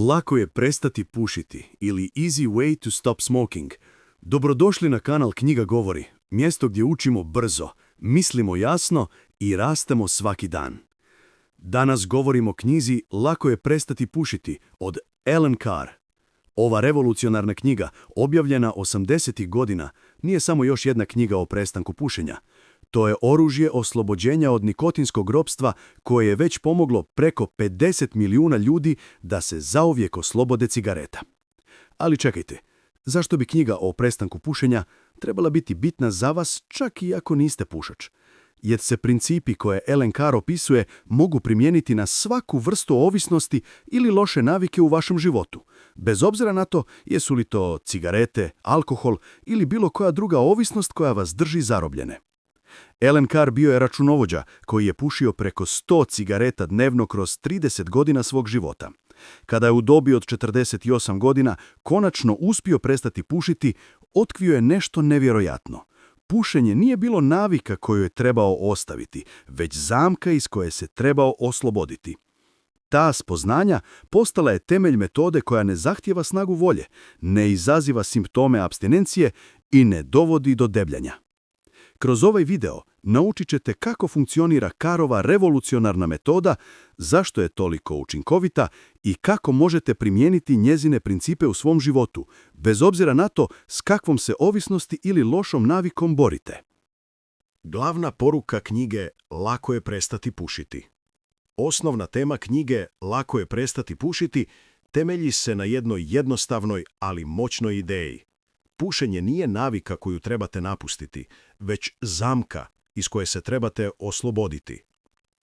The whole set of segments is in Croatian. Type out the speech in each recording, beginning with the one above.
Lako je prestati pušiti ili Easy way to stop smoking. Dobrodošli na kanal Knjiga govori, mjesto gdje učimo brzo, mislimo jasno i rastemo svaki dan. Danas govorimo o knjizi Lako je prestati pušiti od Ellen Carr. Ova revolucionarna knjiga, objavljena 80. godina, nije samo još jedna knjiga o prestanku pušenja. To je oružje oslobođenja od nikotinskog ropstva koje je već pomoglo preko 50 milijuna ljudi da se zauvijek oslobode cigareta. Ali čekajte, zašto bi knjiga o prestanku pušenja trebala biti bitna za vas čak i ako niste pušač? Jer se principi koje Ellen Carr opisuje mogu primijeniti na svaku vrstu ovisnosti ili loše navike u vašem životu, bez obzira na to jesu li to cigarete, alkohol ili bilo koja druga ovisnost koja vas drži zarobljene. Ellen Carr bio je računovođa koji je pušio preko 100 cigareta dnevno kroz 30 godina svog života. Kada je u dobi od 48 godina konačno uspio prestati pušiti, otkrio je nešto nevjerojatno. Pušenje nije bilo navika koju je trebao ostaviti, već zamka iz koje se trebao osloboditi. Ta spoznanja postala je temelj metode koja ne zahtijeva snagu volje, ne izaziva simptome apstinencije i ne dovodi do debljanja. Kroz ovaj video naučit ćete kako funkcionira Carrova revolucionarna metoda, zašto je toliko učinkovita i kako možete primijeniti njezine principe u svom životu, bez obzira na to s kakvom se ovisnosti ili lošom navikom borite. Glavna poruka knjige Lako je prestati pušiti. Osnovna tema knjige Lako je prestati pušiti temelji se na jednoj jednostavnoj, ali moćnoj ideji. Pušenje nije navika koju trebate napustiti, već zamka iz koje se trebate osloboditi.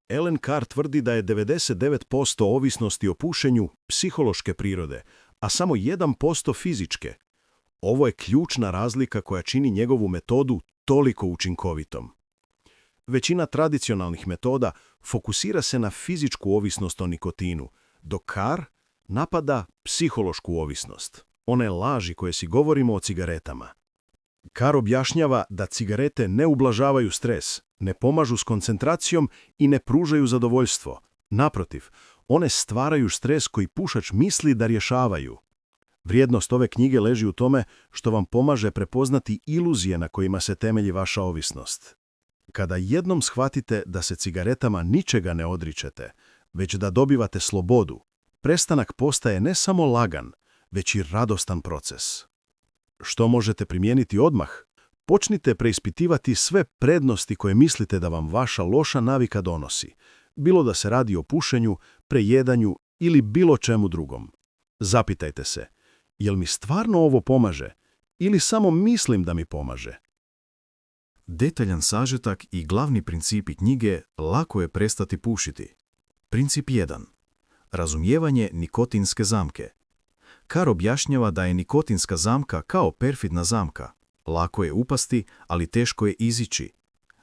Ellen Carr tvrdi da je 99% ovisnosti o pušenju psihološke prirode, a samo 1% fizičke. Ovo je ključna razlika koja čini njegovu metodu toliko učinkovitom. Većina tradicionalnih metoda fokusira se na fizičku ovisnost o nikotinu, dok Carr napada psihološku ovisnost. One laži koje si govorimo o cigaretama. Carr objašnjava da cigarete ne ublažavaju stres, ne pomažu s koncentracijom i ne pružaju zadovoljstvo. Naprotiv, one stvaraju stres koji pušač misli da rješavaju. Vrijednost ove knjige leži u tome što vam pomaže prepoznati iluzije na kojima se temelji vaša ovisnost. Kada jednom shvatite da se cigaretama ničega ne odričete, već da dobivate slobodu, prestanak postaje ne samo lagan, već i radostan proces. Što možete primijeniti odmah? Počnite preispitivati sve prednosti koje mislite da vam vaša loša navika donosi, bilo da se radi o pušenju, prejedanju ili bilo čemu drugom. Zapitajte se, jel mi stvarno ovo pomaže ili samo mislim da mi pomaže? Detaljan sažetak i glavni principi knjige Lako je prestati pušiti. Princip 1. Razumijevanje nikotinske zamke. Carr objašnjava da je nikotinska zamka kao perfidna zamka. Lako je upasti, ali teško je izići.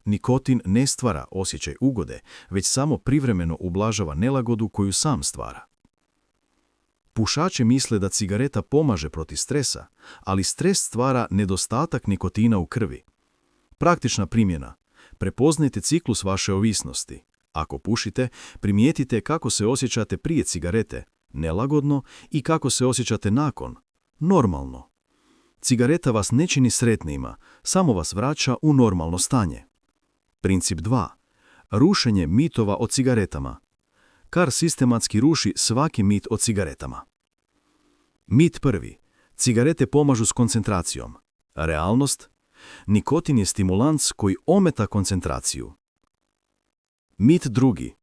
Nikotin ne stvara osjećaj ugode, već samo privremeno ublažava nelagodu koju sam stvara. Pušači misle da cigareta pomaže protiv stresa, ali stres stvara nedostatak nikotina u krvi. Praktična primjena. Prepoznajte ciklus vaše ovisnosti. Ako pušite, primijetite kako se osjećate prije cigarete, nelagodno, i kako se osjećate nakon, normalno. Cigareta vas ne čini sretnijima, samo vas vraća u normalno stanje. Princip 2. Rušenje mitova o cigaretama. Carr sistematski ruši svaki mit o cigaretama. Mit prvi. Cigarete pomažu s koncentracijom. Realnost. Nikotin je stimulans koji ometa koncentraciju. Mit drugi.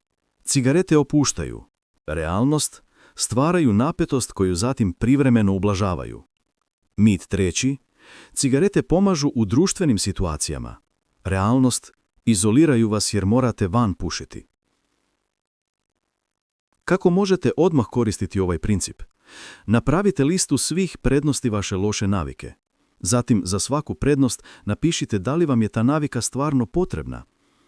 Cigarete opuštaju. Realnost. Stvaraju napetost koju zatim privremeno ublažavaju. Mit treći. Cigarete pomažu u društvenim situacijama. Realnost. Izoliraju vas jer morate van pušiti. Kako možete odmah koristiti ovaj princip? Napravite listu svih prednosti vaše loše navike. Zatim, za svaku prednost napišite da li vam je ta navika stvarno potrebna.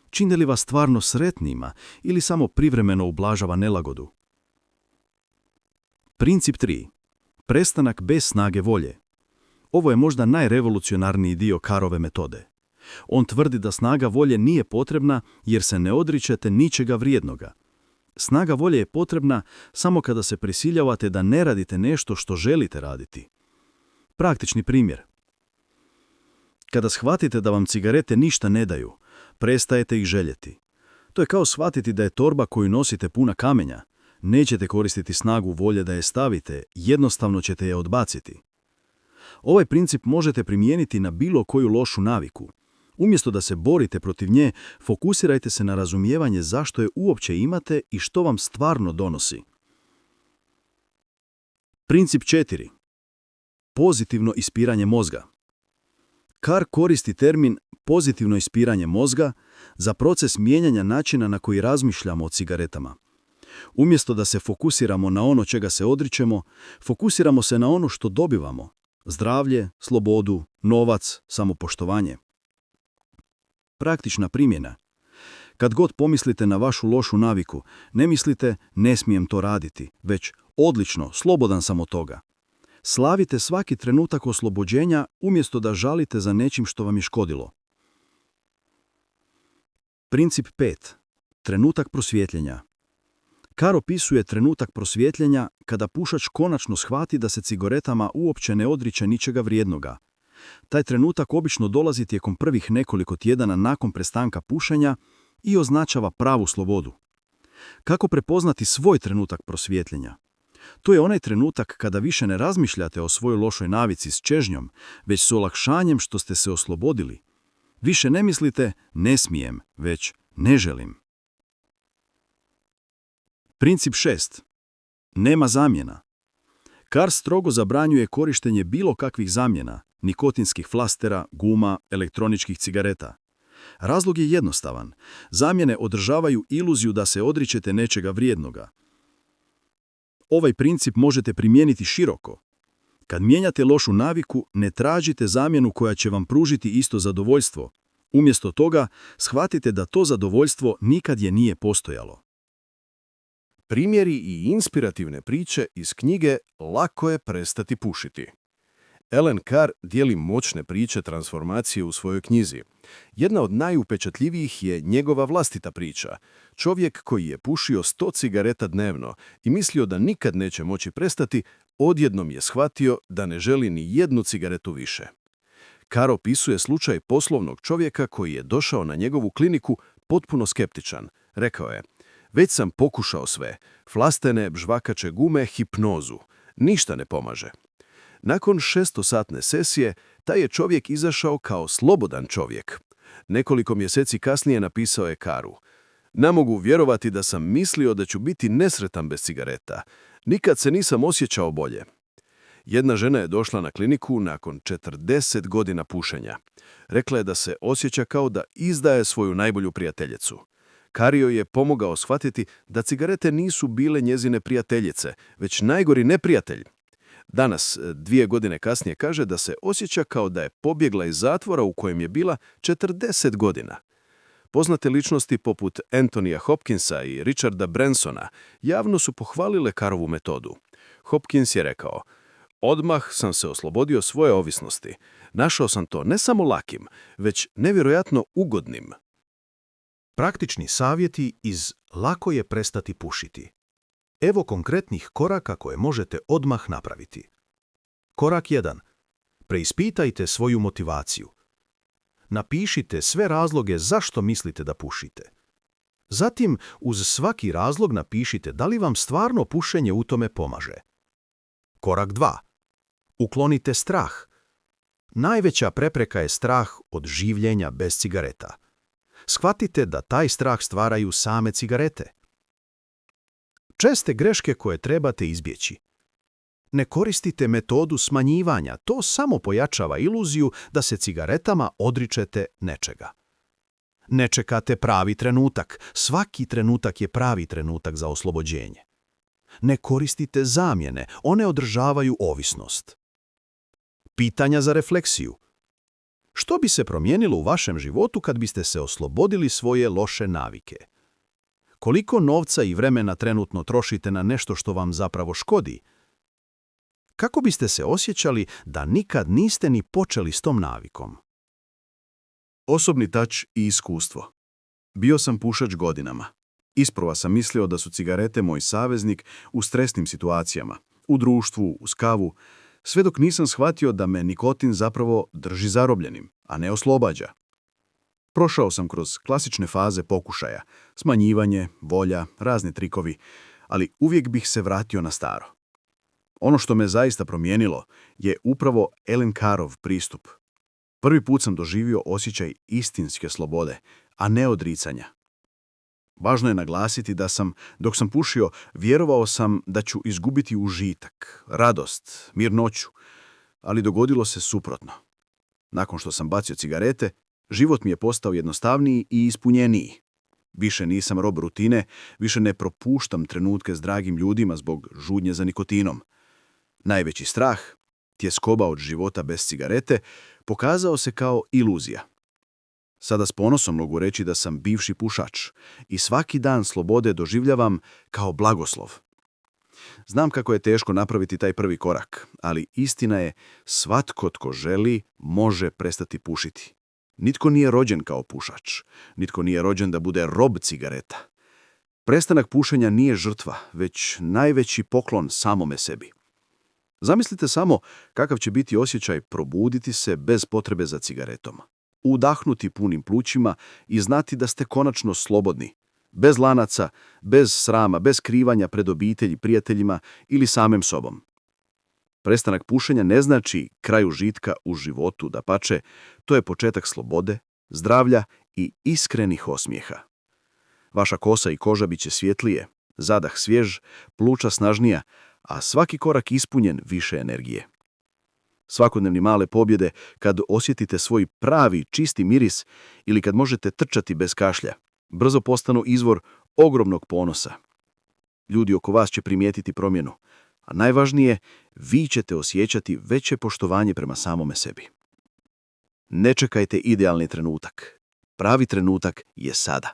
Čini li vas stvarno sretnijima ili samo privremeno ublažava nelagodu? Princip 3. Prestanak bez snage volje. Ovo je možda najrevolucionarniji dio Carrove metode. On tvrdi da snaga volje nije potrebna jer se ne odričete ničega vrijednoga. Snaga volje je potrebna samo kada se prisiljavate da ne radite nešto što želite raditi. Praktični primjer. Kada shvatite da vam cigarete ništa ne daju, prestajete ih željeti. To je kao shvatiti da je torba koju nosite puna kamenja. Nećete koristiti snagu volje da je stavite, jednostavno ćete je odbaciti. Ovaj princip možete primijeniti na bilo koju lošu naviku. Umjesto da se borite protiv nje, fokusirajte se na razumijevanje zašto je uopće imate i što vam stvarno donosi. Princip 4. Pozitivno ispiranje mozga. Carr koristi termin pozitivno ispiranje mozga za proces mijenjanja načina na koji razmišljamo o cigaretama. Umjesto da se fokusiramo na ono čega se odričemo, fokusiramo se na ono što dobivamo. Zdravlje, slobodu, novac, samopoštovanje. Praktična primjena. Kad god pomislite na vašu lošu naviku, ne mislite ne smijem to raditi, već odlično, slobodan sam od toga. Slavite svaki trenutak oslobođenja umjesto da žalite za nečim što vam je škodilo. Princip 5. Trenutak prosvjetljenja. Carr opisuje trenutak prosvjetljenja kada pušač konačno shvati da se cigaretama uopće ne odriče ničega vrijednoga. Taj trenutak obično dolazi tijekom prvih nekoliko tjedana nakon prestanka pušenja i označava pravu slobodu. Kako prepoznati svoj trenutak prosvjetljenja? To je onaj trenutak kada više ne razmišljate o svojoj lošoj navici s čežnjom, već s olakšanjem što ste se oslobodili. Više ne mislite ne smijem, već ne želim. Princip 6. Nema zamjena. Carr strogo zabranjuje korištenje bilo kakvih zamjena, nikotinskih flastera, guma, elektroničkih cigareta. Razlog je jednostavan. Zamjene održavaju iluziju da se odričete nečega vrijednoga. Ovaj princip možete primijeniti široko. Kad mijenjate lošu naviku, ne tražite zamjenu koja će vam pružiti isto zadovoljstvo. Umjesto toga, shvatite da to zadovoljstvo nikad je nije postojalo. Primjeri i inspirativne priče iz knjige Lako je prestati pušiti. Ellen Carr dijeli moćne priče transformacije u svojoj knjizi. Jedna od najupečatljivijih je njegova vlastita priča. Čovjek koji je pušio 100 cigareta dnevno i mislio da nikad neće moći prestati, odjednom je shvatio da ne želi ni jednu cigaretu više. Carr opisuje slučaj poslovnog čovjeka koji je došao na njegovu kliniku potpuno skeptičan. Rekao je: već sam pokušao sve, flastene, žvakače gume, hipnozu. Ništa ne pomaže. Nakon 600-satne sesije, taj je čovjek izašao kao slobodan čovjek. Nekoliko mjeseci kasnije napisao je Carru: ne mogu vjerovati da sam mislio da ću biti nesretan bez cigareta. Nikad se nisam osjećao bolje. Jedna žena je došla na kliniku nakon 40 godina pušenja. Rekla je da se osjeća kao da izdaje svoju najbolju prijateljicu. Carr joj je pomogao shvatiti da cigarete nisu bile njezine prijateljice, već najgori neprijatelj. Danas, 2 godine kasnije, kaže da se osjeća kao da je pobjegla iz zatvora u kojem je bila 40 godina. Poznate ličnosti poput Anthonyja Hopkinsa i Richarda Bransona javno su pohvalile Carrovu metodu. Hopkins je rekao: odmah sam se oslobodio svoje ovisnosti. Našao sam to ne samo lakim, već nevjerojatno ugodnim. Praktični savjeti iz Lako je prestati pušiti. Evo konkretnih koraka koje možete odmah napraviti. Korak 1. Preispitajte svoju motivaciju. Napišite sve razloge zašto mislite da pušite. Zatim, uz svaki razlog napišite da li vam stvarno pušenje u tome pomaže. Korak 2. Uklonite strah. Najveća prepreka je strah od življenja bez cigareta. Shvatite da taj strah stvaraju same cigarete. Česte greške koje trebate izbjeći. Ne koristite metodu smanjivanja, to samo pojačava iluziju da se cigaretama odričete nečega. Ne čekate pravi trenutak, svaki trenutak je pravi trenutak za oslobođenje. Ne koristite zamjene, one održavaju ovisnost. Pitanja za refleksiju. Što bi se promijenilo u vašem životu kad biste se oslobodili svoje loše navike? Koliko novca i vremena trenutno trošite na nešto što vam zapravo škodi? Kako biste se osjećali da nikad niste ni počeli s tom navikom? Osobni tač i iskustvo. Bio sam pušač godinama. Isprva sam mislio da su cigarete moj saveznik u stresnim situacijama, u društvu, uz kavu, sve dok nisam shvatio da me nikotin zapravo drži zarobljenim, a ne oslobađa. Prošao sam kroz klasične faze pokušaja, smanjivanje, volja, razni trikovi, ali uvijek bih se vratio na staro. Ono što me zaista promijenilo je upravo Alen Carrov pristup. Prvi put sam doživio osjećaj istinske slobode, a ne odricanja. Važno je naglasiti da dok sam pušio, vjerovao sam da ću izgubiti užitak, radost, mirnoću, ali dogodilo se suprotno. Nakon što sam bacio cigarete, život mi je postao jednostavniji i ispunjeniji. Više nisam rob rutine, više ne propuštam trenutke s dragim ljudima zbog žudnje za nikotinom. Najveći strah, tjeskoba od života bez cigarete, pokazao se kao iluzija. Sada s ponosom mogu reći da sam bivši pušač i svaki dan slobode doživljavam kao blagoslov. Znam kako je teško napraviti taj prvi korak, ali istina je, svatko tko želi može prestati pušiti. Nitko nije rođen kao pušač, nitko nije rođen da bude rob cigareta. Prestanak pušenja nije žrtva, već najveći poklon samome sebi. Zamislite samo kakav će biti osjećaj probuditi se bez potrebe za cigaretom. Udahnuti punim plućima i znati da ste konačno slobodni. Bez lanaca, bez srama, bez krivanja pred obitelji, prijateljima ili samim sobom. Prestanak pušenja ne znači kraj užitka u životu, dapače, to je početak slobode, zdravlja i iskrenih osmijeha. Vaša kosa i koža bit će svjetlije, zadah svjež, pluća snažnija, a svaki korak ispunjen više energije. Svakodnevni male pobjede kad osjetite svoj pravi, čisti miris ili kad možete trčati bez kašlja, brzo postanu izvor ogromnog ponosa. Ljudi oko vas će primijetiti promjenu, a najvažnije, vi ćete osjećati veće poštovanje prema samome sebi. Ne čekajte idealni trenutak. Pravi trenutak je sada.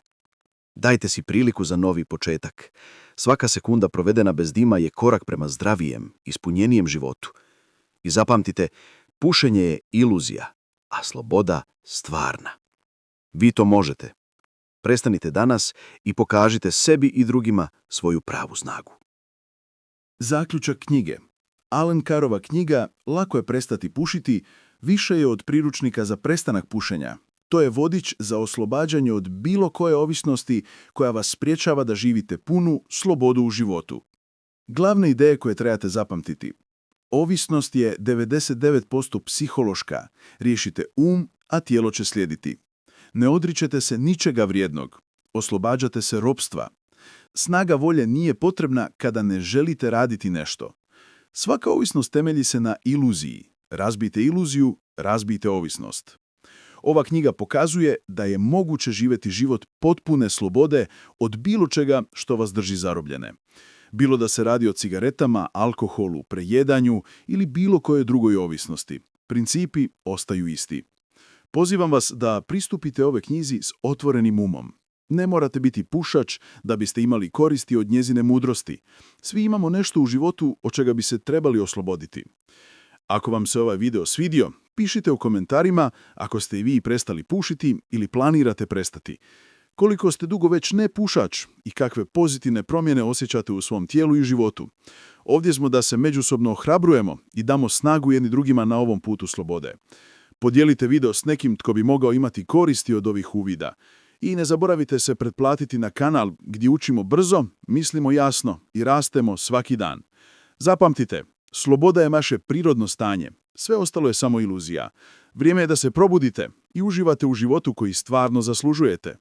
Dajte si priliku za novi početak. Svaka sekunda provedena bez dima je korak prema zdravijem, ispunjenijem životu. I zapamtite, pušenje je iluzija, a sloboda stvarna. Vi to možete. Prestanite danas i pokažite sebi i drugima svoju pravu snagu. Zaključak knjige. Alen Carrova knjiga Lako je prestati pušiti više je od priručnika za prestanak pušenja. To je vodič za oslobađanje od bilo koje ovisnosti koja vas sprječava da živite punu slobodu u životu. Glavne ideje koje trebate zapamtiti. Ovisnost je 99% psihološka. Riješite a tijelo će slijediti. Ne odričete se ničega vrijednog. Oslobađate se ropstva. Snaga volje nije potrebna kada ne želite raditi nešto. Svaka ovisnost temelji se na iluziji. Razbijte iluziju, razbijte ovisnost. Ova knjiga pokazuje da je moguće živjeti život potpune slobode od bilo čega što vas drži zarobljene. Bilo da se radi o cigaretama, alkoholu, prejedanju ili bilo kojoj drugoj ovisnosti. Principi ostaju isti. Pozivam vas da pristupite ove knjizi s otvorenim umom. Ne morate biti pušač da biste imali koristi od njezine mudrosti. Svi imamo nešto u životu od čega bi se trebali osloboditi. Ako vam se ovaj video svidio, pišite u komentarima ako ste i vi prestali pušiti ili planirate prestati. Koliko ste dugo već ne pušač i kakve pozitivne promjene osjećate u svom tijelu i životu. Ovdje smo da se međusobno ohrabrujemo i damo snagu jedni drugima na ovom putu slobode. Podijelite video s nekim tko bi mogao imati koristi od ovih uvida. I ne zaboravite se pretplatiti na kanal gdje učimo brzo, mislimo jasno i rastemo svaki dan. Zapamtite, sloboda je naše prirodno stanje. Sve ostalo je samo iluzija. Vrijeme je da se probudite i uživate u životu koji stvarno zaslužujete.